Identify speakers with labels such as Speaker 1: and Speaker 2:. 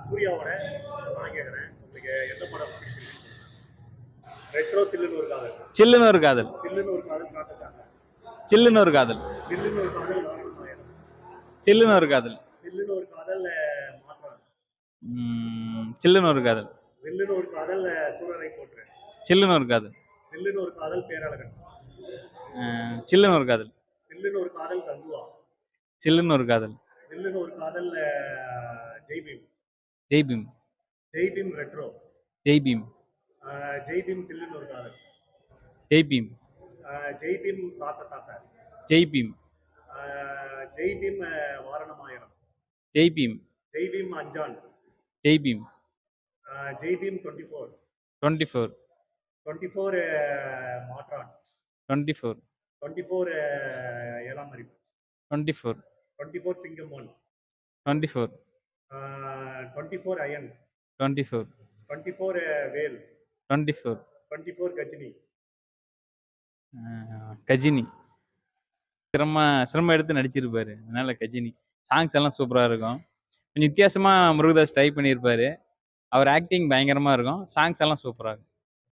Speaker 1: சூர்யாவோட நான் கேட்குறேன், உங்களுக்கு எந்த படம் பிடிச்சிருக்குன்னு சொல்லுங்க. ரெட்ரோ சில்லுன்னு ஒரு காதல்.
Speaker 2: சில்லுன்னு ஒரு காதல்.
Speaker 1: சில்லுன்னு ஒரு காதல் காட்டுட்டாங்க.
Speaker 2: சில்லுன்னு ஒரு காதல்.
Speaker 1: சில்லுன்னு ஒரு காதல் நாராயணமாயிரம்.
Speaker 2: சில்லுன்னு ஒரு காதல்.
Speaker 1: சில்லுன்னு ஒரு காதல் மாற்றம்.
Speaker 2: சில்லுன்னு ஒரு காதல்.
Speaker 1: சில்லுன்னு ஒரு காதல் சூரரை போற்று.
Speaker 2: சில்லுன்னு ஒரு காதல்.
Speaker 1: சில்லுன்னு ஒரு காதல் பேரழகன்.
Speaker 2: சில்லுன்னு ஒரு காதல்.
Speaker 1: சில்லுன்னு ஒரு காதல் கங்குவா.
Speaker 2: சில்லுன்னு ஒரு காதல்.
Speaker 1: சில்லுன்னு ஒரு காதல் ஜெய்பீம்.
Speaker 2: ஜெய்பீம்.
Speaker 1: ஜெய்பீம் ரெட்ரோ.
Speaker 2: ஜெய்பீம்.
Speaker 1: ஜெய்பீம் சில்லுன்னு ஒரு காதல்.
Speaker 2: ஜெய்பீம்.
Speaker 1: ஜெய்பீம் தாத்த தாத்த.
Speaker 2: ஜெய்பீம்.
Speaker 1: ஜெய்பீம் வாரணமாயிரம்.
Speaker 2: ஜெய்பீம்.
Speaker 1: ஜெய்பீம் அஞ்சான்.
Speaker 2: ஜெய்பீம்.
Speaker 1: ஜெய்பீம் 24.
Speaker 2: 24.
Speaker 1: 24 மாற்றான்.
Speaker 2: 24.
Speaker 1: 24 ஏழாம் அறிவு.
Speaker 2: 24.
Speaker 1: 24 சிங்கம் 1.
Speaker 2: 24.
Speaker 1: 24 அயன்.
Speaker 2: 24.
Speaker 1: 24 வேல்.
Speaker 2: 24.
Speaker 1: 24 கஜினி.
Speaker 2: கஜினி சிரமம் எடுத்து நடிச்சிருப்பாரு, அதனால கஜினி. சாங்ஸ் எல்லாம் சூப்பரா இருக்கும். கொஞ்சம் வித்தியாசமா முருகதாஸ் ட்ரை பண்ணியிருப்பாரு. அவர் ஆக்டிங் பயங்கரமா இருக்கும். சாங்ஸ் எல்லாம் சூப்பரா இருக்கும்.